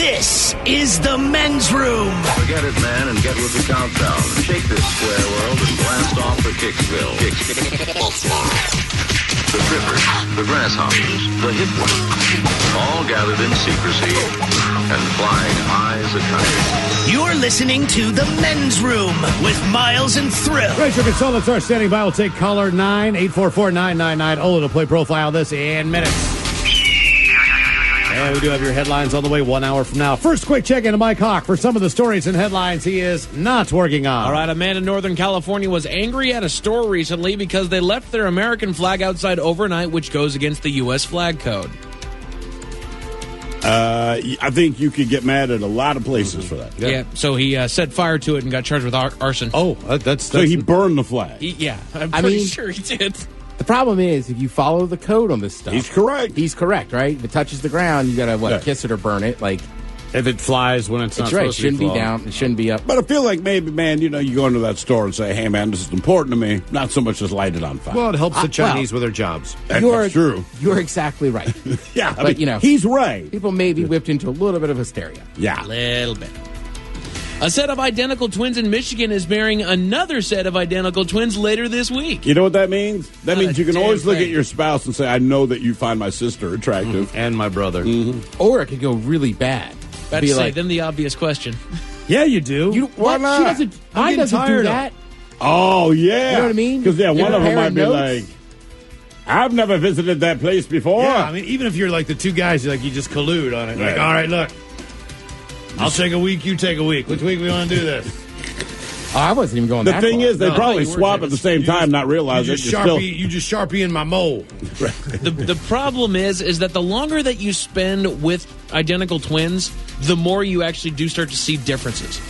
This is the men's room. Forget it, man, and get with the countdown. Shake this square world and blast off for Kicksville. The trippers, the grasshoppers, the hip ones, all gathered in secrecy and flying high as a kite. You're listening to the men's room with Miles and Thrill. Rachel Consultants are standing by. We'll take caller 9-844-999. Ola to play profile this in minutes. And we do have your headlines on the way 1 hour from now. First, quick check into Mike Hawk for some of the stories and headlines he is not working on. All right, a man in Northern California was angry at a store recently because they left their American flag outside overnight, which goes against the U.S. flag code. I think you could get mad at a lot of places for that. Yeah, so he set fire to it and got charged with arson. Oh, that's so he burned the flag. I'm pretty sure he did. The problem is, if you follow the code on this stuff, He's correct. He's correct, right? If it touches the ground, you gotta kiss it or burn it. Like, if it flies when it's not it's right. It supposed shouldn't to be down. It shouldn't be up. But I feel like maybe, man, you go into that store and say, hey, man, this is important to me. Not so much just light it on fire. Well, it helps the Chinese with their jobs. That's true. You're exactly right. Yeah, but he's right. People may be whipped into a little bit of hysteria. Yeah. A little bit. A set of identical twins in Michigan is marrying another set of identical twins later this week. You know what that means? That means you can always look thing. at your spouse and say, I know that you find my sister attractive. Mm-hmm. And my brother. Mm-hmm. Or it could go really bad. About to say, then the obvious question. Yeah, you do. Why not? She doesn't. Mine doesn't do that. Oh, yeah. You know what I mean? Because, one of them might be notes. like, I've never visited that place before. Yeah, I mean, even if you're like the two guys, you just collude on it. Like, all right, look. I'll take a week, you take a week. Which week we want to do this? Oh, I wasn't even going the that thing far. is, they probably swap at the same time, not realize you it. just Sharpie in my mole. The problem is that the longer that you spend with identical twins, the more you actually do start to see differences.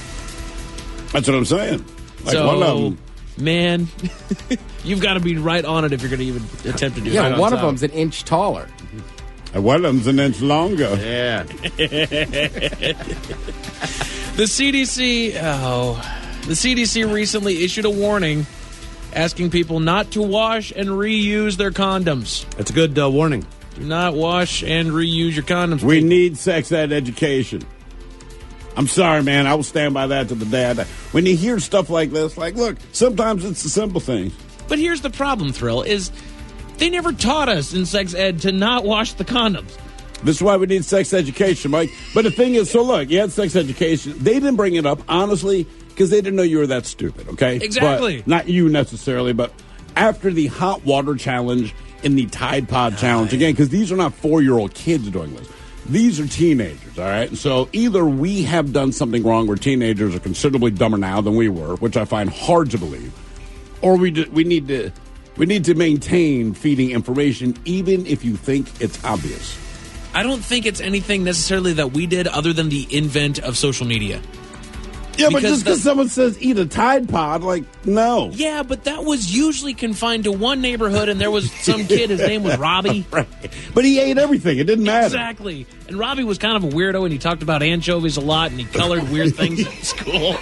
That's what I'm saying. Like one of them. Man, you've got to be right on it if you're going to even attempt to do it. Yeah, one of them's an inch taller. And one of them's an inch longer. Yeah. The CDC recently issued a warning asking people not to wash and reuse their condoms. That's a good warning. Do not wash and reuse your condoms. We need sex ed education. I'm sorry, man. I will stand by that to the day I die. When you hear stuff like this, like, look, sometimes it's the simple things. But here's the problem, Thrill, is they never taught us in sex ed to not wash the condoms. This is why we need sex education, Mike. But the thing is, so look, you had sex education. They didn't bring it up, honestly, because they didn't know you were that stupid, okay? Exactly. But, not you necessarily, but after the hot water challenge and the Tide Pod challenge, again, because these are not 4-year-old kids doing this. These are teenagers, all right? So either we have done something wrong where teenagers are considerably dumber now than we were, which I find hard to believe, or we need to maintain feeding information even if you think it's obvious. I don't think it's anything necessarily that we did other than the invent of social media. Yeah, but just because someone says eat a Tide Pod, like, no. Yeah, but that was usually confined to one neighborhood, and there was some kid, his name was Robbie. Right. But he ate everything. It didn't matter. Exactly. And Robbie was kind of a weirdo, and he talked about anchovies a lot, and he colored weird things at school.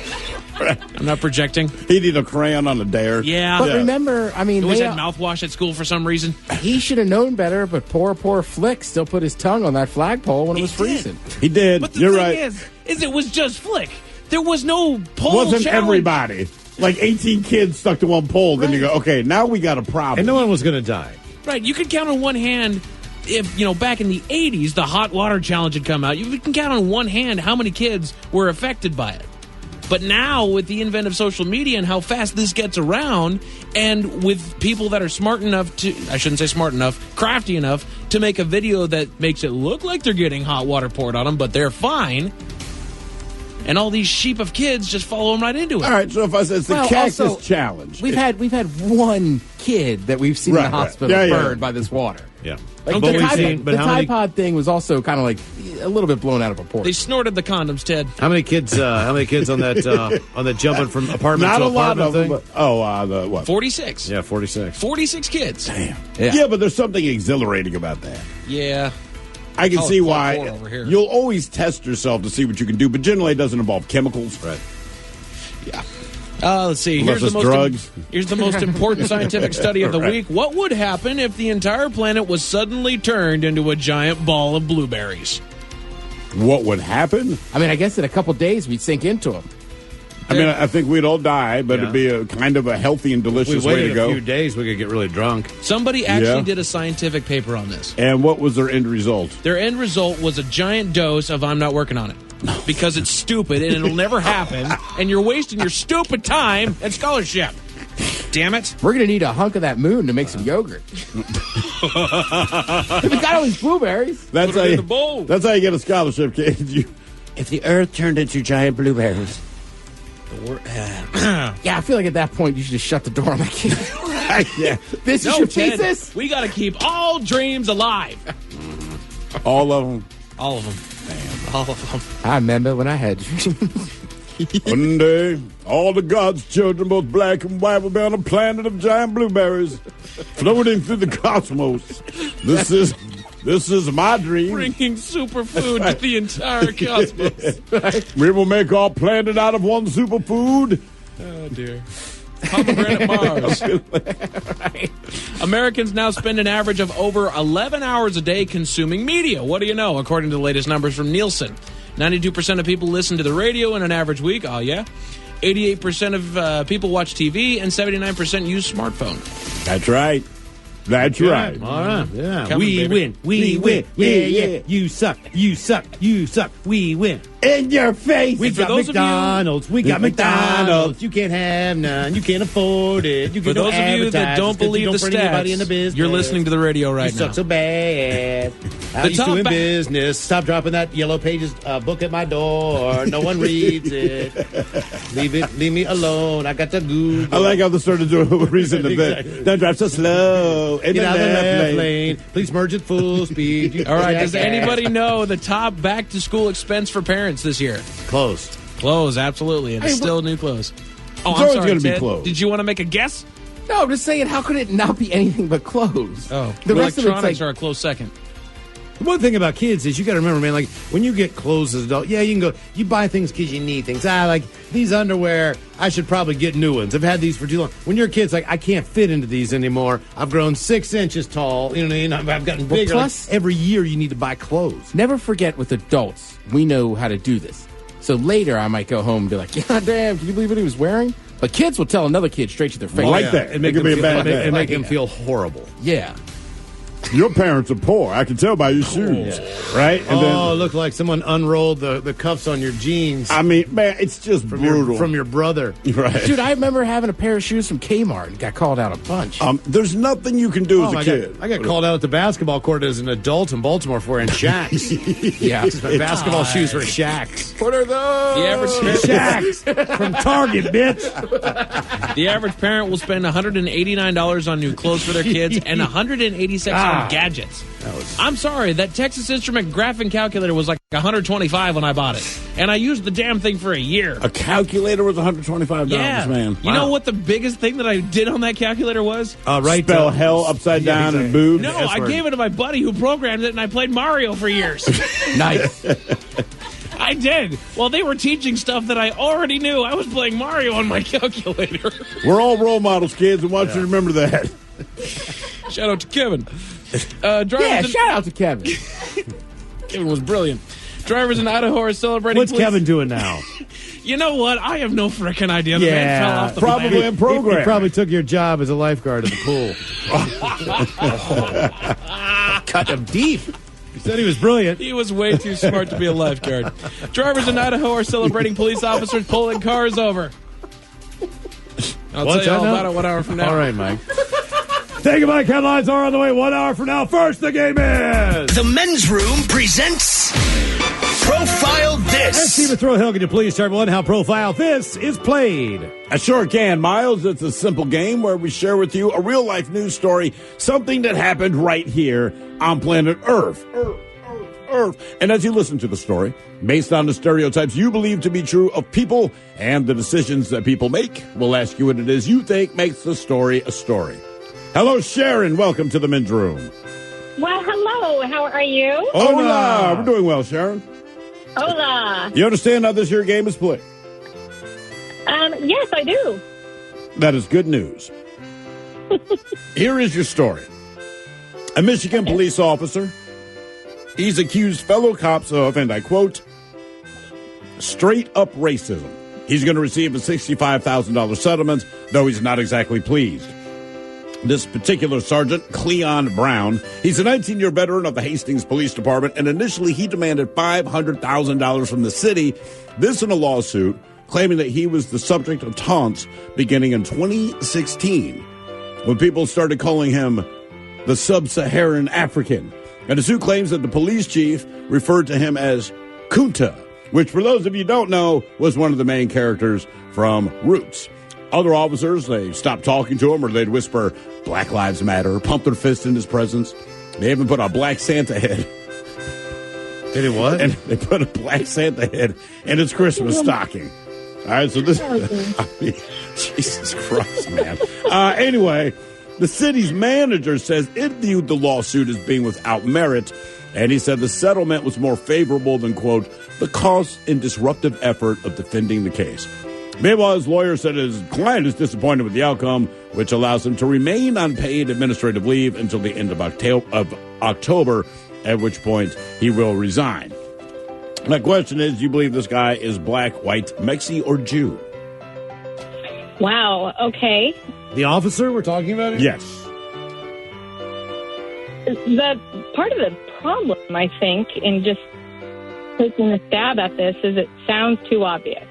I'm not projecting. He'd eat a crayon on a dare. Yeah. But remember, I mean, he always had mouthwash at school for some reason. He should have known better, but poor Flick still put his tongue on that flagpole when it was freezing. He did. But the You're thing right. is it was just Flick. There was no pole Wasn't challenge. everybody. Like 18 kids stuck to one pole. Then you go, okay, now we got a problem. And no one was going to die. Right. You could count on one hand if, back in the 80s, the hot water challenge had come out. You can count on one hand how many kids were affected by it. But now, with the advent of social media and how fast this gets around, and with people that are smart enough to, I shouldn't say smart enough, crafty enough to make a video that makes it look like they're getting hot water poured on them, but they're fine. And all these sheep of kids just follow them right into it. All right, so if I said it's the cactus challenge. We've had one kid that we've seen in the hospital burned by this water. Yeah. Like the Tide Pod thing was also kind of like a little bit blown out of proportion. They snorted the condoms, Ted. How many kids on that jumping from apartment Not to a lot apartment of them, thing? but, the what? 46. Yeah, 46. 46 kids. Damn. Yeah, but there's something exhilarating about that. Yeah. I can see why. Over here. You'll always test yourself to see what you can do, but generally it doesn't involve chemicals. Right. Yeah. Let's see. Unless it's drugs. Here's the most important scientific study of the week. What would happen if the entire planet was suddenly turned into a giant ball of blueberries? What would happen? I mean, I guess in a couple days we'd sink into them. I mean, I think we'd all die, but it'd be a kind of a healthy and delicious we way waited to go. a few days, we could get really drunk. Somebody actually did a scientific paper on this. And what was their end result? Their end result was a giant dose of I'm not working on it. Because it's stupid and it'll never happen, and you're wasting your stupid time and scholarship. Damn it. We're going to need a hunk of that moon to make some yogurt. We got all these blueberries. That's Put how it in you, the bowl. that's how you get a scholarship, kid. If the earth turned into giant blueberries. Yeah, I feel like at that point you should just shut the door on that kid. Yeah. This is No, your Ted, thesis? we got to keep all dreams alive. All of them. All of them. Damn. All of them. I remember when I had dreams. One day, all the God's children, both black and white, will be on a planet of giant blueberries floating through the cosmos. This is my dream. Bringing superfood to the entire cosmos. We will make our planet out of one superfood. Oh, dear. Pomegranate Mars. Americans now spend an average of over 11 hours a day consuming media. What do you know? According to the latest numbers from Nielsen, 92% of people listen to the radio in an average week. Oh, yeah. 88% of people watch TV, and 79% use smartphone. That's right. That's right. All right. Yeah. Coming, we baby. win. We win. Yeah. You suck. You suck. You suck. We win. In your face. We for got those of you- McDonald's. We got McDonald's. You can't have none. You can't afford it. You For can those of you that advertise. don't It's 'cause believe you the don't bring anybody in the stats, business. you're listening to the radio right You now. suck so bad. How you top doing ba- business? Stop dropping that Yellow Pages book at my door. No one reads it. Leave me alone. I got the Google. I like how they started doing a reason to Exactly. Don't drive so slow. In Get the out of the left left lane. lane. Please merge at full speed. You All right, does jackass. anybody know the top back-to-school expense for parents this year? Close. Clothes, absolutely. And it's Hey, still new clothes. Oh, It's I'm always sorry, gonna be Ted. clothes. Did you want to make a guess? No, I'm just saying, how could it not be anything but clothes? Oh, the rest of it's electronics like, are a close second. The one thing about kids is you got to remember, man, like when you get clothes as an adult, yeah, you can go, you buy things because you need things. Like these underwear, I should probably get new ones. I've had these for too long. When you're a kid, it's like, I can't fit into these anymore. I've grown 6 inches tall. You know what I mean? I've gotten bigger. plus- Like, every year you need to buy clothes. never forget with adults, we know how to do this. So later I might go home and be like, God damn, can you believe what he was wearing? But kids will tell another kid straight to their face. Like that. And make It could them be a feel, bad and make, day. and make them feel horrible. Yeah. Your parents are poor. I can tell by your shoes. Right? And Oh, look like someone unrolled the cuffs on your jeans I mean, man, it's just brutal. from your brother. right. Dude, I remember having a pair of shoes from Kmart and got called out a bunch. There's nothing you can do as a I kid. got called out at the basketball court as an adult in Baltimore for wearing Shacks. yeah. My basketball shoes were Shacks. What are those? The average Shacks from Target, bitch. The average parent will spend $189 on new clothes for their kids and $186 on gadgets. I'm sorry, that Texas Instrument graphing calculator was like $125 when I bought it, and I used the damn thing for a year. A calculator was $125, Yeah, man. You know what the biggest thing that I did on that calculator was? Right. Spell hell upside down and boobs. No, I gave it to my buddy who programmed it, and I played Mario for years. Nice. I did. Well, they were teaching stuff that I already knew. I was playing Mario on my calculator. We're all role models, kids, and want you to remember that. Shout out to Kevin. Drivers Yeah, in- shout out to Kevin. Kevin was brilliant. Drivers in Idaho are celebrating. What's police- Kevin doing now? You know what? I have no frickin' idea. The man fell off the probably plane. in program. He probably took your job as a lifeguard at the pool. Cut him deep. He said he was brilliant. He was way too smart to be a lifeguard. Drivers in Idaho are celebrating police officers pulling cars over. I'll What's tell you all that now? about it 1 hour from now. All right, Mike. Thank you, Mike. Headlines are on the way 1 hour from now. First, the game is. The Men's Room presents Profile Let's see This. the throw hill. Can you please tell everyone how Profile This is played? I sure can, Miles. It's a simple game where we share with you a real life news story, something that happened right here on planet Earth. Earth. And as you listen to the story, based on the stereotypes you believe to be true of people and the decisions that people make, we'll ask you what it is you think makes the story a story. Hello, Sharon. Welcome to the Men's Room. Well, hello. How are you? Hola. We're doing well, Sharon. Hola. You understand how this here game is played? Yes, I do. That is good news. Here is your story. A Michigan police officer He's accused fellow cops of, and I quote, straight up racism. He's going to receive a $65,000 settlement, though he's not exactly pleased. This particular sergeant, Cleon Brown, he's a 19-year veteran of the Hastings Police Department, and initially he demanded $500,000 from the city, this in a lawsuit claiming that he was the subject of taunts beginning in 2016, when people started calling him the Sub-Saharan African. And the suit claims that the police chief referred to him as Kunta, which, for those of you who don't know, was one of the main characters from Roots. Other officers, they stopped talking to him, or they'd whisper, Black Lives Matter, pump their fist in his presence. They even put a black Santa head. Did it what? And they put a black Santa head in his Christmas stocking. All right, so this, I mean, Jesus Christ, man. Anyway, the city's manager says it viewed the lawsuit as being without merit, and he said the settlement was more favorable than, quote, the cost and disruptive effort of defending the case. Meanwhile, his lawyer said his client is disappointed with the outcome, which allows him to remain on paid administrative leave until the end of October, at which point he will resign. My question is, do you believe this guy is black, white, Mexi, or Jew? Wow. Okay. The officer we're talking about here? Yes. The part of the problem, I think, in just taking a stab at this is it sounds too obvious.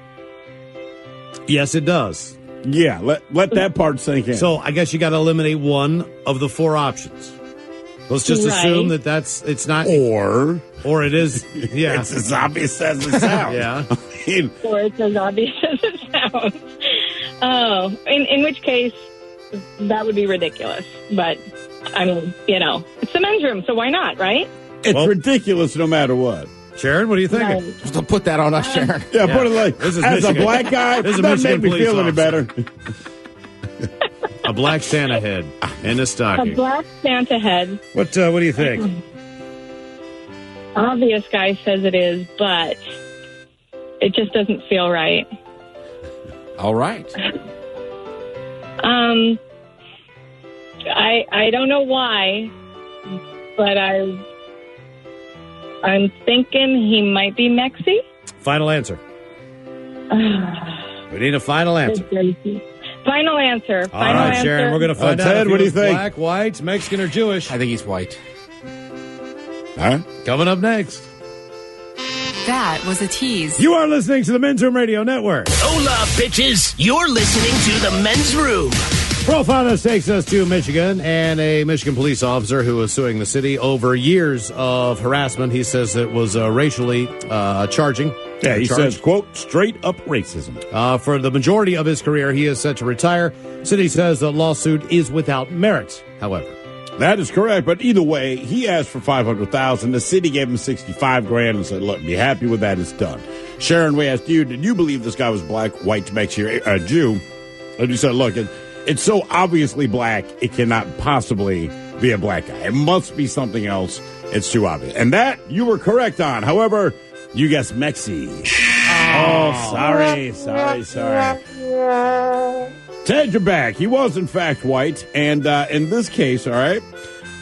Yes, it does. Yeah, let that part sink in. So I guess you got to eliminate one of the four options. Let's just assume that it's not. Or it is. Yeah. It's as obvious as it sounds. Yeah. I mean, Or it's as obvious as it sounds. Oh, in which case, that would be ridiculous. But, I mean, it's the men's room, so why not, right? it's ridiculous no matter what. Sharon, what are you thinking? Right. Just don't put that on us, Sharon. Yeah, put it like, This is as Michigan. a black guy, This is a doesn't make Michigan me feel police any officer. better. A black Santa head in a A stocking. black Santa head. What do you think? Obvious guy says it is, but it just doesn't feel right. All right. I don't know why, but I'm thinking he might be Mexi. Final answer. We need a final answer. Final answer. All Final right, answer. Sharon, we're going to find out Ted, if he what do you was think? black, white, Mexican, or Jewish. I think he's white. Huh? Coming up next. That was a tease. You are listening to the Men's Room Radio Network. Hola, bitches. You're listening to the Men's Room. Profile this takes us to Michigan, and a Michigan police officer who was suing the city over years of harassment. He says it was racially charging. Yeah, he says, quote, straight up racism. For the majority of his career, he is set to retire. City says the lawsuit is without merit, however. That is correct, but either way, he asked for $500,000. The city gave him $65,000 and said, "Look, be happy with that. It's done." Sharon, we asked you, did you believe this guy was black, white, Mexican, Jew? And you said, "Look, it's so obviously black, it cannot possibly be a black guy. It must be something else. It's too obvious." And that you were correct on. However, you guessed Mexi. Oh, sorry. Ted, you're back. He was, in fact, white. And in this case, all right,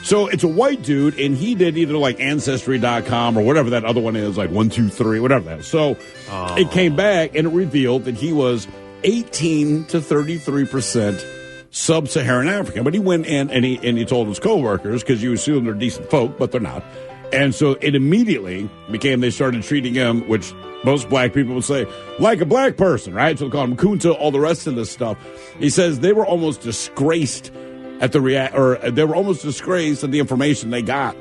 so it's a white dude, and he did either like Ancestry.com or whatever that other one is, like 123, whatever that is. So it came back, and it revealed that he was 18 to 33% Sub-Saharan African. But he went in, and he told his coworkers, because you assume they're decent folk, but they're not. And so it immediately became, they started treating him, which most black people would say, like a black person, right? So they call him Kunta, all the rest of this stuff. He says they were almost disgraced at they were almost disgraced at the information they got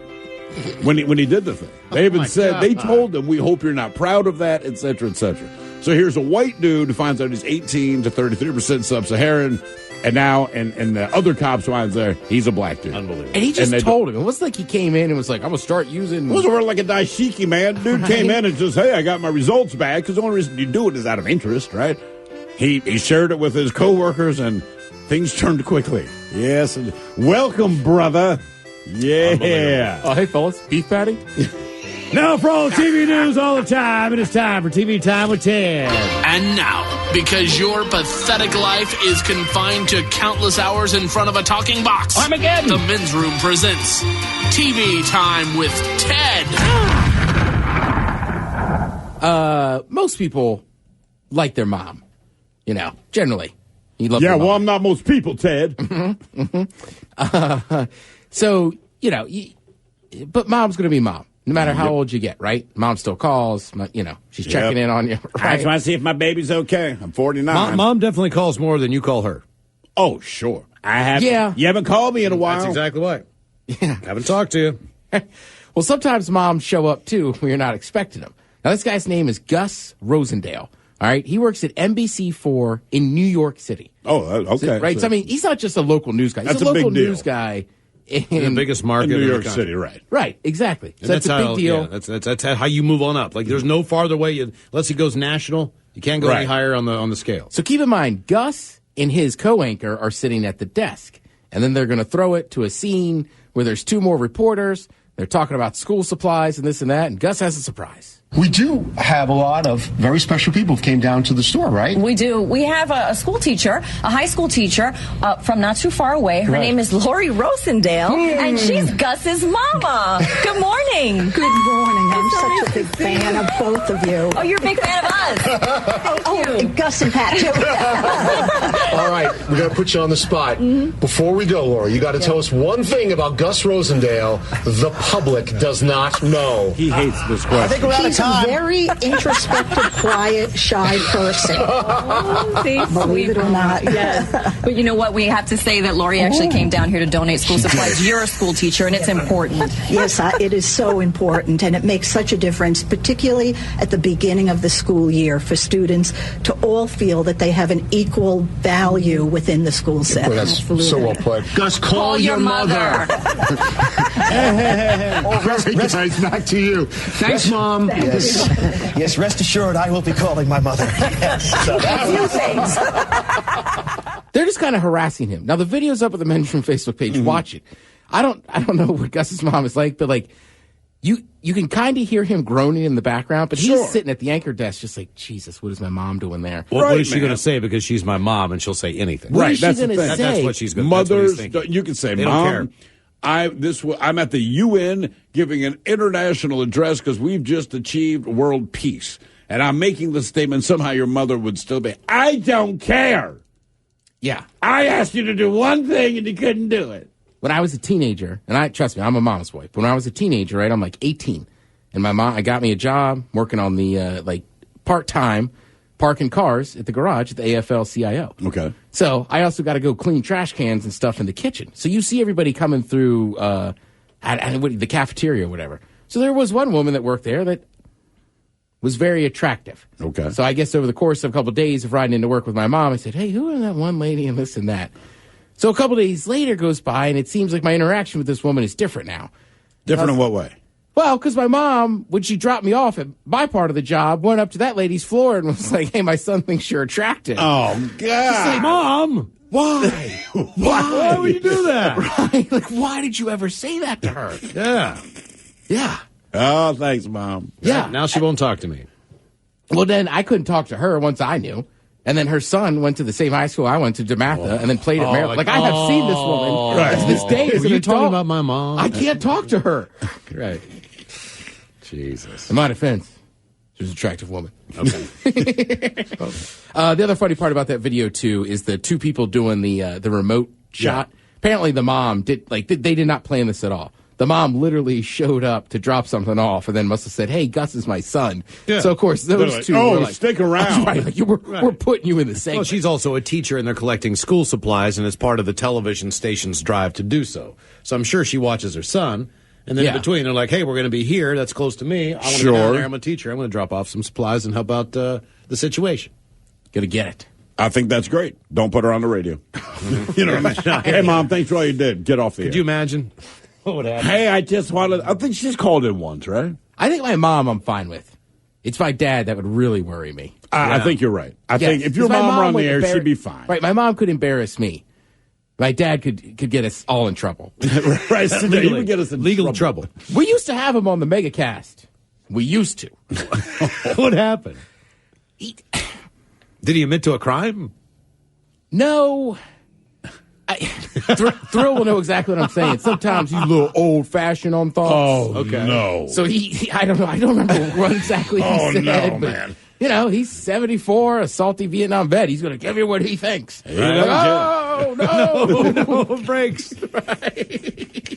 when he did the thing. They even said, they told him, "We hope you're not proud of that," et cetera, et cetera. So here's a white dude who finds out he's 18 to 33% Sub-Saharan. And now, and the other cops finds there, he's a black dude. Unbelievable. And he just told him. It wasn't like he came in and was like, "I'm going to start using." It was over like a dashiki, man. Dude came in and says, "Hey, I got my results back," because the only reason you do it is out of interest, right? He shared it with his coworkers, and things turned quickly. Yes, and welcome, brother. Yeah. Oh, hey, fellas. Beef patty? Now for all the TV news all the time, it is time for TV Time with Ted. And now, because your pathetic life is confined to countless hours in front of a talking box, Armageddon. the Men's Room presents TV Time with Ted. Most people like their mom, generally. You love Yeah, their well, mom. I'm not most people, Ted. So, but mom's going to be mom, no matter how old you get, right? Mom still calls, she's checking in on you, I right? just want to see if my baby's okay. I'm 49. Mom definitely calls more than you call her. Oh, sure. I have. Yeah. You haven't called me in a while. That's exactly right. Yeah. Haven't talked to you. Well, sometimes moms show up, too, when you're not expecting them. Now, this guy's name is Gus Rosendale, all right? He works at NBC4 in New York City. Oh, okay. Right? So, I mean, he's not just a local news guy. He's That's a a big local deal. news guy. In the biggest market in New the York country. City, right? Right, exactly. And So that's a big deal. Yeah, that's how you move on up. Like, there's no farther way. Unless he goes national, you can't go any Right. higher on the scale. So keep in mind, Gus and his co-anchor are sitting at the desk, and then they're going to throw it to a scene where there's two more reporters. They're talking about school supplies and this and that, and Gus has a surprise. We do have a lot of very special people who came down to the store, right? We do. We have a school teacher, a high school teacher from not too far away. Her name is Lori Rosendale, and she's Gus's mama. Good morning. Good morning. I'm such a big fan of both of you. Oh, you're a big fan of us. Oh, Gus and Pat, too. All right, we got to put you on the spot. Before we go, Laura, you got to tell us one thing about Gus Rosendale the public does not know. He hates this question. I think we're out of time. He's a very introspective, quiet, shy person. Believe it or not. Yes. But you know what? We have to say that Lori actually came down here to donate school supplies. You're a school teacher, and it's important. Yes, it is so important, and it makes such a difference, particularly at the beginning of the school year, for students to all feel that they have an equal value within the school setting. Well, that's so well put. Gus, call your mother. Very nice. Back to you. Thanks, Mom. Yes, rest assured, I will be calling my mother. They're just kind of harassing him. Now the video's up at the Men's Room Facebook page. Watch it. I don't know what Gus's mom is like, but like you can kind of hear him groaning in the background, but he's sitting at the anchor desk just like, Jesus, what is my mom doing there? What is she going to say? Because she's my mom, and she'll say anything. What is she That's the gonna thing. say? That's what she's going to Mothers, you can say, They Mom, don't care. I'm at the UN giving an international address because we've just achieved world peace. And I'm making the statement, somehow your mother would still be, I don't care. Yeah. I asked you to do one thing and you couldn't do it. When I was a teenager, and trust me, I'm a mom's boy. But when I was a teenager, right, I'm like 18, and I got me a job working on the part-time parking cars at the garage at the AFL-CIO. Okay. So I also got to go clean trash cans and stuff in the kitchen. So you see everybody coming through the cafeteria or whatever. So there was one woman that worked there that was very attractive. Okay. So I guess over the course of a couple of days of riding into work with my mom, I said, hey, who is that one lady and this and that? So a couple of days later goes by, and it seems like my interaction with this woman is different now. Different in what way? Well, because my mom, when she dropped me off at my part of the job, went up to that lady's floor and was like, hey, my son thinks you're attractive. Oh, God. Say, Mom, Why? why would you do that? Right? Like, why did you ever say that to her? Yeah. Yeah. Oh, thanks, Mom. Yeah. Now she won't talk to me. Well, then I couldn't talk to her once I knew. And then her son went to the same high school I went to, DeMatha, and then played at Maryland. Like, I have seen this woman to this day. Were you talking about my mom? I can't talk to her. Right. Jesus. In my defense, she was an attractive woman. Okay. The other funny part about that video, too, is the two people doing the remote shot. Apparently the mom they did not plan this at all. The mom literally showed up to drop something off and then must have said, hey, Gus is my son. Yeah. So, of course, those like, two oh, were like, stick around. Right, like, we're putting you in the same. Well, she's also a teacher, and they're collecting school supplies, and it's part of the television station's drive to do so. So I'm sure she watches her son, and then in between, they're like, hey, we're going to be here. That's close to me. I want to go down there. I'm a teacher. I'm going to drop off some supplies and help out the situation. Going to get it. I think that's great. Don't put her on the radio. You know what I mean? Hey, Mom, thanks for all you did. Get off the air. Could you imagine? What would happen? Hey, I think she's called in once, right? I think my mom I'm fine with. It's my dad that would really worry me. I think you're right. I think if your my mom were on would the air, she'd be fine. Right, my mom could embarrass me. My dad could get us all in trouble. Right, so he would get us in legal trouble. We used to have him on the Megacast. We used to. What happened? Did he admit to a crime? No. Thrill will know exactly what I'm saying. Sometimes he's a little old-fashioned on thoughts. Oh, okay. No. So I don't know. I don't remember what exactly he said. No, but, man. You know, he's 74, a salty Vietnam vet. He's going to give you what he thinks. Right. Oh, no. No breaks. Right.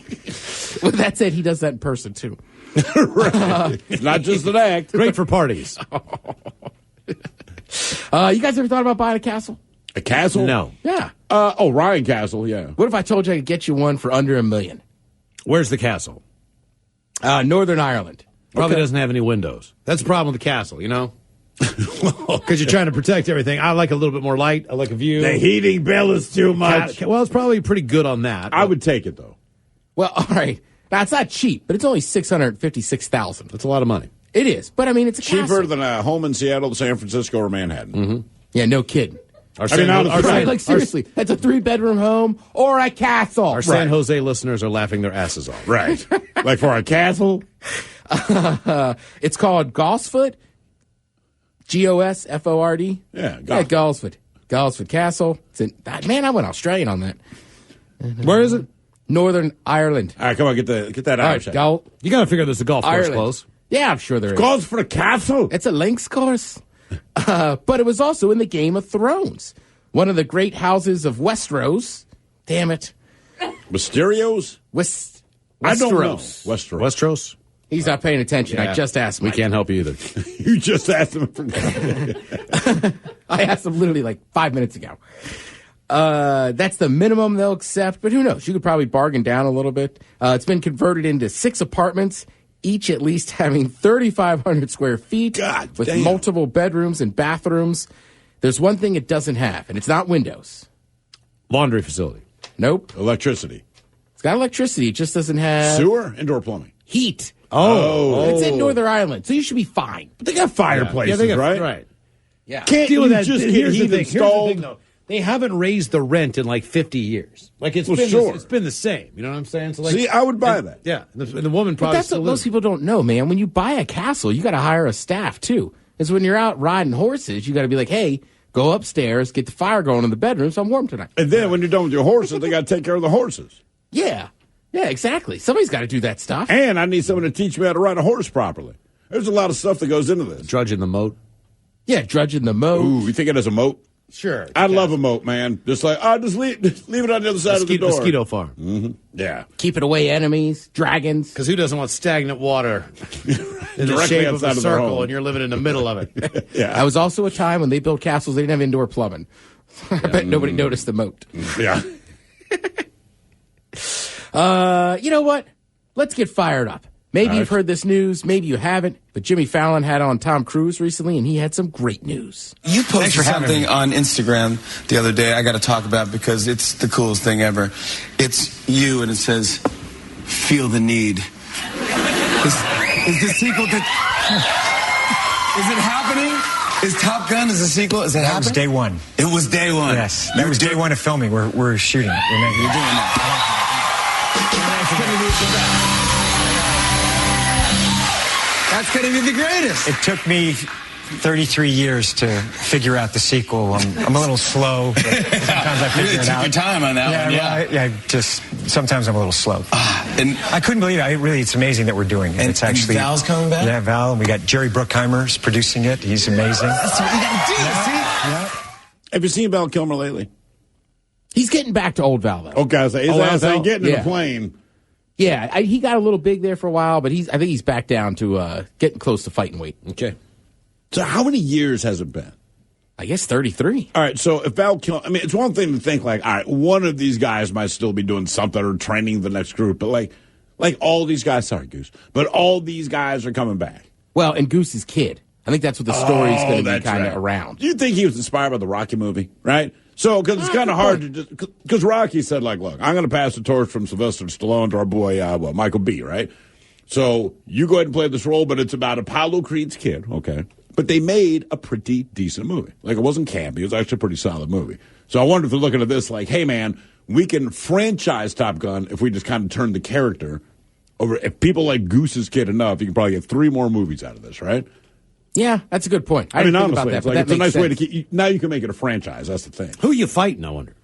Well, that said, he does that in person, too. Right. It's not just an act. Great for parties. You guys ever thought about buying a castle? A castle? No. Yeah. Ryan Castle, yeah. What if I told you I could get you one for under $1 million? Where's the castle? Northern Ireland. Probably doesn't have any windows. That's the problem with the castle, you know? Because you're trying to protect everything. I like a little bit more light. I like a view. The heating bill is too much. Well, it's probably pretty good on that. I would take it, though. Well, all right. Now, it's not cheap, but it's only $656,000. That's a lot of money. It is. But, I mean, it's a Cheaper castle. than a home in Seattle, San Francisco, or Manhattan. Mm-hmm. Yeah, no kidding. Seriously, that's a 3-bedroom home or a castle. Our San Jose listeners are laughing their asses off. Right. Like for a castle? It's called Gosford. Gosford. Yeah, Gosford. Gosford Castle. Man, I went Australian on that. Where is it? Northern Ireland. All right, come on, get that out. Right, you got to figure there's a golf course Ireland. close. Yeah, I'm sure there is. Goes for a castle? It's a links course. But it was also in the Game of Thrones. One of the great houses of Westeros. Damn it. Mysterios? I don't know. Westeros? He's not paying attention. Yeah. I just asked him. We can't help you either. You just asked him. I asked him literally like 5 minutes ago. That's the minimum they'll accept, but who knows? You could probably bargain down a little bit. It's been converted into 6 apartments, each at least having 3,500 square feet with multiple bedrooms and bathrooms. There's one thing it doesn't have, and it's not windows. Laundry facility. Nope. Electricity. It's got electricity. It just doesn't have... Sewer? Indoor plumbing. Heat. Oh. It's in Northern Ireland, so you should be fine. But they got fireplaces, right? Yeah. Can't deal with that. just Here's get the heat thing. installed? Though. They haven't raised the rent in like 50 years. Like it's been the same. You know what I'm saying? So like, see, I would buy that. Yeah, and the woman probably. But that's what most people don't know, man. When you buy a castle, you got to hire a staff too. Because when you're out riding horses, you got to be like, hey, go upstairs, get the fire going in the bedroom, so I'm warm tonight. And then when you're done with your horses, they got to take care of the horses. Yeah, exactly. Somebody's got to do that stuff. And I need someone to teach me how to ride a horse properly. There's a lot of stuff that goes into this. Dredging the moat. Yeah, dredging the moat. Ooh, you think it has a moat? Sure. I love a moat, man. Just like, just leave it on the other side of the door. Mosquito farm. Mm-hmm. Yeah. Keeping away enemies, dragons. Because who doesn't want stagnant water in the shape of a circle and you're living in the middle of it? Yeah. That was also a time when they built castles, they didn't have indoor plumbing. I bet nobody noticed the moat. Yeah. You know what? Let's get fired up. Maybe you've heard this news, maybe you haven't, but Jimmy Fallon had on Tom Cruise recently, and he had some great news. You posted something on Instagram the other day I got to talk about because it's the coolest thing ever. It's you, and it says, "Feel the need." Is the sequel to... Is it happening? Is Top Gun is a sequel? Is it happening? That was day one. It was day one. Yes. That was day one of filming. We're shooting. You're doing that. That's going to be the greatest. It took me 33 years to figure out the sequel. I'm a little slow, but sometimes I figure it out. You took your time on that one, yeah. Sometimes I'm a little slow. And I couldn't believe it. It's amazing that we're doing it. And it's actually Val's coming back? Yeah, Val. And we got Jerry Bruckheimer's producing it. He's amazing. That's what you got to do, see? Yeah. Have you seen Val Kilmer lately? He's getting back to old Val, though. Okay, so his ass ain't getting in the plane. Yeah, he got a little big there for a while, but I think he's back down to getting close to fighting weight. Okay. So how many years has it been? I guess 33. All right, so if Val Kilmer, it's one thing to think like, all right, one of these guys might still be doing something or training the next group, but like all these guys, sorry, Goose, but all these guys are coming back. Well, and Goose's kid. I think that's what the story's going to be kind of around. Do you think he was inspired by the Rocky movie, right? So, because it's kind of hard to just, because Rocky said, like, look, I'm going to pass the torch from Sylvester Stallone to our boy, Michael B., right? So, you go ahead and play this role, but it's about Apollo Creed's kid, okay? But they made a pretty decent movie. Like, it wasn't campy. It was actually a pretty solid movie. So, I wonder if they're looking at this like, hey, man, we can franchise Top Gun if we just kind of turn the character If people like Goose's Kid enough, you can probably get 3 more movies out of this, right? Yeah, that's a good point. I mean, didn't think honestly, about that, it's but a nice way to sense. keep. Now you can make it a franchise. That's the thing. Who are you fighting, I wonder?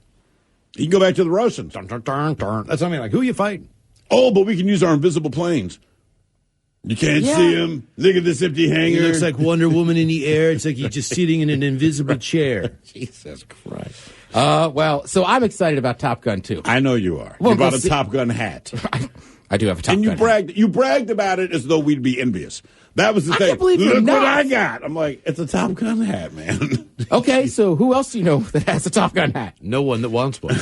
You can go back to the Russians. Dun, dun, dun, dun. That's what I mean. Like, who are you fighting? Oh, but we can use our invisible planes. You can't see him. Look at this empty hangar. He looks like Wonder Woman in the air. It's like he's just sitting in an invisible chair. Jesus Christ. So I'm excited about Top Gun, too. I know you are. Well, you bought we'll a see. Top Gun hat. I do have a Top And Gun you bragged about it as though we'd be envious. That was the thing. can't believe you're Look not. what I got. I'm like, it's a Top Gun hat, man. Okay, so who else do you know that has a Top Gun hat? No one that wants one.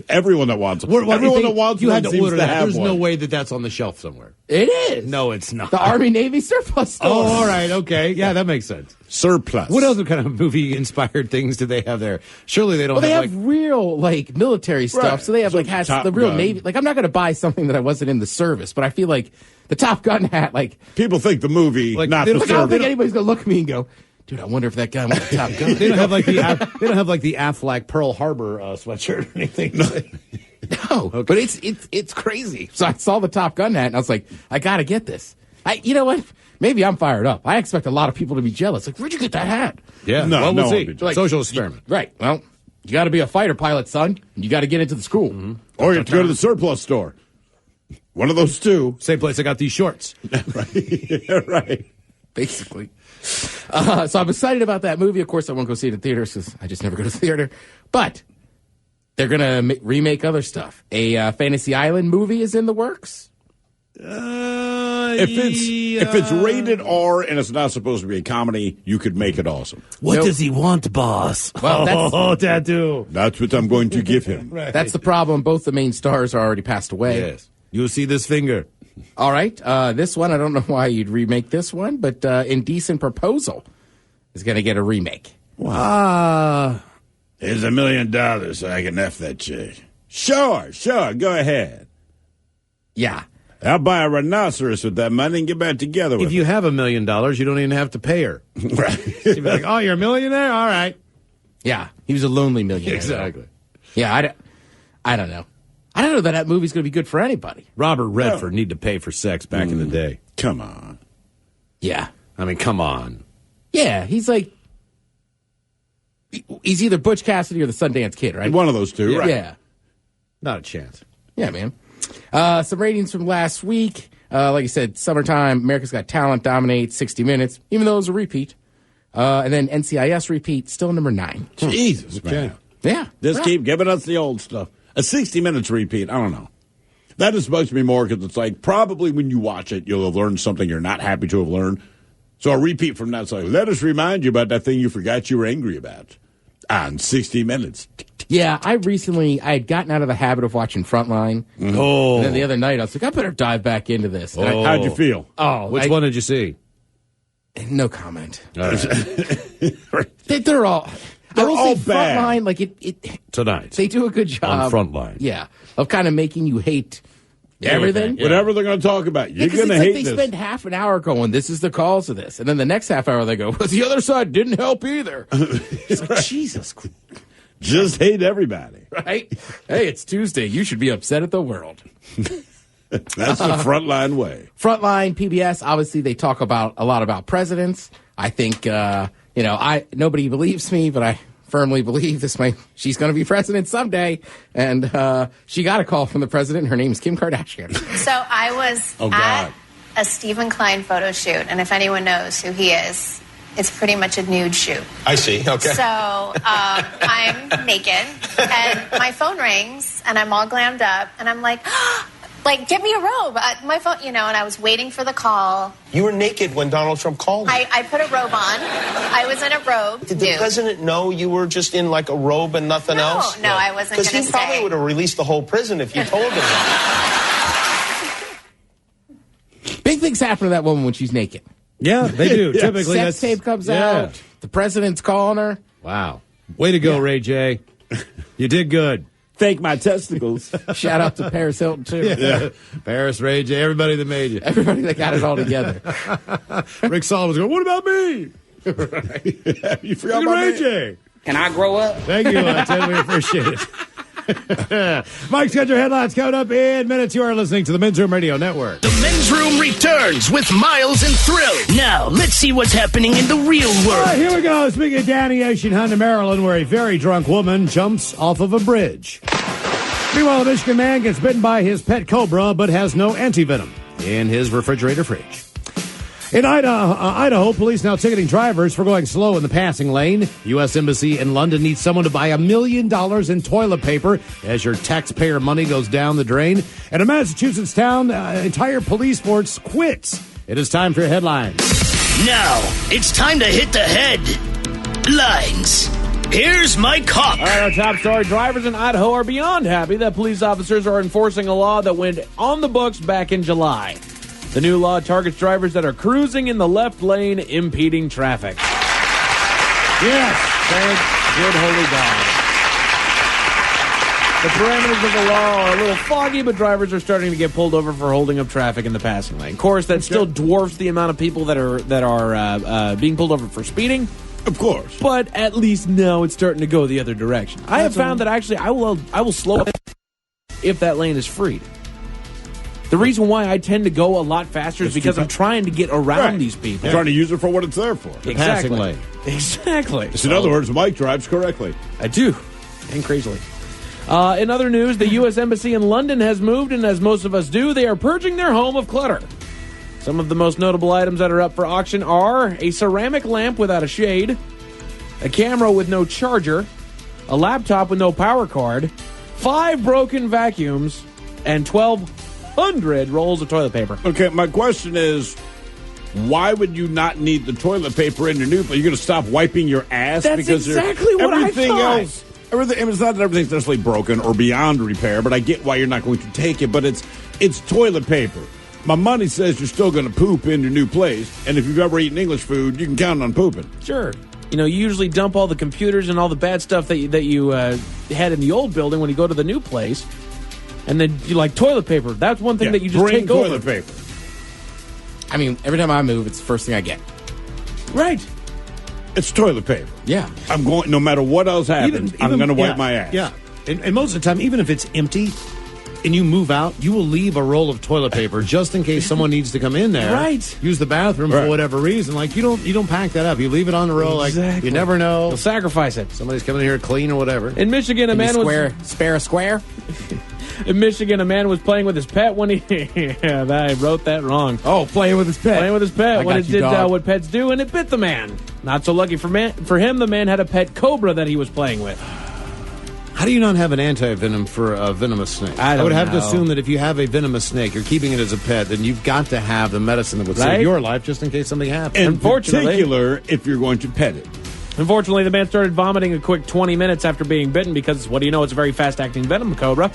Everyone that wants one. What do you Everyone think? that wants You one had to seems order to that. have There's one. no way that that's on the shelf somewhere. It is. No, it's not. The Army-Navy surplus store. Oh, all right, okay. Yeah, that makes sense. Surplus. What other kind of movie-inspired things do they have there? Surely they don't Well, they have, have real, military stuff. Right. So they have, has Top the real Gun. Navy. Like, I'm not going to buy something that I wasn't in the service, but I feel like the Top Gun hat, People think the movie, Like, not they the don't- I don't service. think anybody's going to look at me and go, dude, I wonder if that guy went to Top Gun. They don't have like the Aflac Pearl Harbor sweatshirt or anything. No, but it's crazy. So I saw the Top Gun hat and I was like, I got to get this. You know what? Maybe I'm fired up. I expect a lot of people to be jealous. Like, where'd you get that hat? Yeah, No, well, no we'll one see. would be jealous. Social experiment. Right. Well, you got to be a fighter pilot, son. You got to get into the school. Or you have to go to the surplus store. One of those two. Same place I got these shorts. Right. Basically. So I'm excited about that movie. Of course, I won't go see it in theaters because I just never go to the theater. But they're going to remake other stuff. A Fantasy Island movie is in the works. If it's rated R and it's not supposed to be a comedy, you could make it awesome. What Nope. does he want, boss? Well, that's- tattoo. That's what I'm going to give him. Right. That's the problem. Both the main stars are already passed away. Yes. You'll see this finger. All right. This one, I don't know why you'd remake this one, but Indecent Proposal is going to get a remake. Here's $1 million so I can F that chick. Sure, go ahead. Yeah. I'll buy a rhinoceros with that money and get back together with If you have $1 million, you don't even have to pay her. Right. She'd be like, oh, you're a millionaire? All right. Yeah. He was a lonely millionaire. Exactly. Yeah, I don't know. I don't know that movie's going to be good for anybody. Robert Redford need to pay for sex back in the day. Come on. Yeah. I mean, come on. Yeah, he's either Butch Cassidy or the Sundance Kid, right? One of those two, right? Yeah. Not a chance. Yeah, man. Some ratings from last week. Like you said, summertime, America's Got Talent dominates 60 Minutes, even though it was a repeat. And then NCIS repeat, still number 9. Jesus, man. Yeah. Just keep giving us the old stuff. A 60 Minutes repeat, I don't know. That just bugs me more because it's like probably when you watch it, you'll have learned something you're not happy to have learned. So a repeat from that's like, let us remind you about that thing you forgot you were angry about on 60 Minutes. Yeah, I had gotten out of the habit of watching Frontline. Oh. And then the other night, I was like, I better dive back into this. And How'd you feel? Which one did you see? No comment. All right. They're all... I will all say bad. Frontline, like Tonight. they do a good job. On Frontline. Yeah, of kind of making you hate everything. Whatever they're going to talk about, you're 'cause going to it's hate like this. they spend half an hour going, this is the cause of this. And then the next half hour they go, well, the other side didn't help either. It's like, Jesus Christ. Just hate everybody. Right? Hey, it's Tuesday. You should be upset at the world. That's the Frontline way. Frontline, PBS, obviously they talk a lot about presidents. I think, nobody believes me, but I firmly believe she's going to be president someday. And she got a call from the president. Her name is Kim Kardashian. So I was at a Stephen Klein photo shoot, and if anyone knows who he is, it's pretty much a nude shoot. I see. Okay. So I'm naked, and my phone rings, and I'm all glammed up, and I'm like, get me a robe. My phone, and I was waiting for the call. You were naked when Donald Trump called you. I put a robe on. I was in a robe. Did the president know you were just in like a robe and nothing else? No, I wasn't going to Because he probably would have released the whole prison if you told him that. Big things happen to that woman when she's naked. Yeah, they do. Typically, sex tape comes out. The president's calling her. Wow. Way to go, Ray J. You did good. Fake my testicles. Shout out to Paris Hilton, too. Yeah. Paris, Ray J, everybody that made you. Everybody that got it all together. Rick Solomon's going, what about me? You forgot Look at about Ray me. J. Can I grow up? Thank you, Ted. We appreciate it. Mike's got your headlines coming up in minutes. You are listening to the Men's Room Radio Network. The Men's Room returns with Miles and Thrill. Now, let's see what's happening in the real world. All right, here we go. Speaking of Danny Ocean, Hunter, Maryland, where a very drunk woman jumps off of a bridge. Meanwhile, a Michigan man gets bitten by his pet cobra but has no antivenom in his refrigerator fridge. In Idaho, police now ticketing drivers for going slow in the passing lane. U.S. Embassy in London needs someone to buy $1 million in toilet paper as your taxpayer money goes down the drain. And a Massachusetts town, entire police force quits. It is time for your headlines. Now, it's time to hit the headlines. Here's Mike Hawk. All right, our top story. Drivers in Idaho are beyond happy that police officers are enforcing a law that went on the books back in July. The new law targets drivers that are cruising in the left lane, impeding traffic. Yes, thank good holy God. The parameters of the law are a little foggy, but drivers are starting to get pulled over for holding up traffic in the passing lane. Of course, that still dwarfs the amount of people that are being pulled over for speeding. Of course. But at least now it's starting to go the other direction. I have found that actually I will slow up if that lane is freed. The reason why I tend to go a lot faster is because I'm trying to get around these people. Trying to use it for what it's there for. Exactly. Exactly. So, in other words, Mike drives correctly. I do. And crazily. In other news, the U.S. Embassy in London has moved, and as most of us do, they are purging their home of clutter. Some of the most notable items that are up for auction are a ceramic lamp without a shade, a camera with no charger, a laptop with no power card, 5 broken vacuums, and 1,200 rolls of toilet paper. Okay, my question is, why would you not need the toilet paper in your new place? You're going to stop wiping your ass? That's because exactly what everything I thought. else. It's not that everything's necessarily broken or beyond repair, but I get why you're not going to take it. But it's toilet paper. My money says you're still going to poop in your new place, and if you've ever eaten English food, you can count on pooping. Sure. You know, you usually dump all the computers and all the bad stuff that you had in the old building when you go to the new place, and then you like toilet paper. That's one thing that you just take over. Toilet paper. I mean, every time I move, it's the first thing I get. Right. It's toilet paper. Yeah. I'm going, no matter what else happens, I'm going to wipe my ass. Yeah. And most of the time, even if it's empty and you move out, you will leave a roll of toilet paper just in case someone needs to come in there. Right. Use the bathroom for whatever reason. Like, you don't pack that up. You leave it on the roll. Exactly. Like, you never know. You'll sacrifice it. Somebody's coming in here clean or whatever. In Michigan, spare a square? In Michigan, a man was playing with his pet when he... yeah, I wrote that wrong. Oh, playing with his pet. Playing with his pet when it did dog. what pets do, and it bit the man. Not so lucky for him, the man had a pet cobra that he was playing with. How do you not have an anti-venom for a venomous snake? I would have to assume that if you have a venomous snake, you're keeping it as a pet, then you've got to have the medicine that would save your life just in case something happens. In particular, if you're going to pet it. Unfortunately, the man started vomiting a quick 20 minutes after being bitten because, what do you know, it's a very fast-acting venom cobra,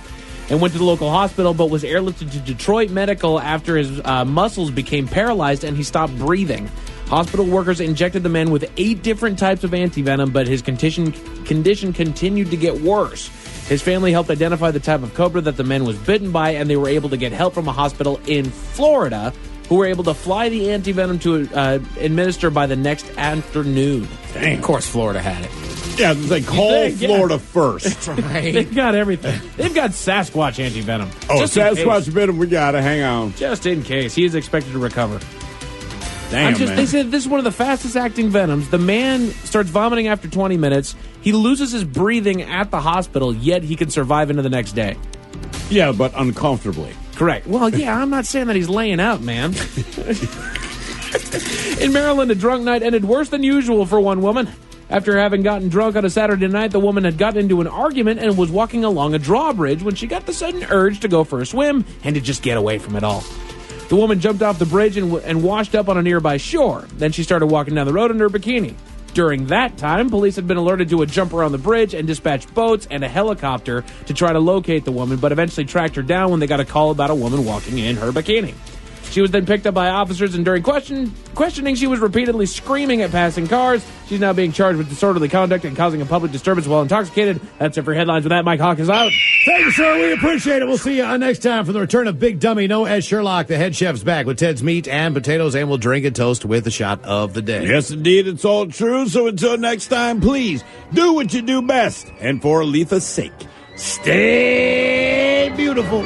and went to the local hospital but was airlifted to Detroit Medical after his muscles became paralyzed and he stopped breathing. Hospital workers injected the man with 8 different types of antivenom, but his condition continued to get worse. His family helped identify the type of cobra that the man was bitten by, and they were able to get help from a hospital in Florida who were able to fly the antivenom to administer by the next afternoon. Dang. Of course, Florida had it. Yeah, they call Florida first. Right. They've got everything. They've got Sasquatch antivenom. Oh, Sasquatch bit him. We got to hang on. Just in case. He is expected to recover. Damn, man. They said this is one of the fastest acting venoms. The man starts vomiting after 20 minutes. He loses his breathing at the hospital, yet he can survive into the next day. Yeah, but uncomfortably. Correct. Well, yeah, I'm not saying that he's laying out, man. In Maryland, a drunk night ended worse than usual for one woman. After having gotten drunk on a Saturday night, the woman had gotten into an argument and was walking along a drawbridge when she got the sudden urge to go for a swim and to just get away from it all. The woman jumped off the bridge and washed up on a nearby shore. Then she started walking down the road in her bikini. During that time, police had been alerted to a jumper on the bridge and dispatched boats and a helicopter to try to locate the woman, but eventually tracked her down when they got a call about a woman walking in her bikini. She was then picked up by officers, and during questioning, she was repeatedly screaming at passing cars. She's now being charged with disorderly conduct and causing a public disturbance while intoxicated. That's it for headlines. With that, Mike Hawk is out. Thank you, sir. We appreciate it. We'll see you next time for the return of Big Dummy. No Ed Sherlock. The head chef's back with Ted's meat and potatoes, and we'll drink and toast with a shot of the day. Yes, indeed. It's all true. So until next time, please do what you do best. And for Aletha's sake, Stay beautiful.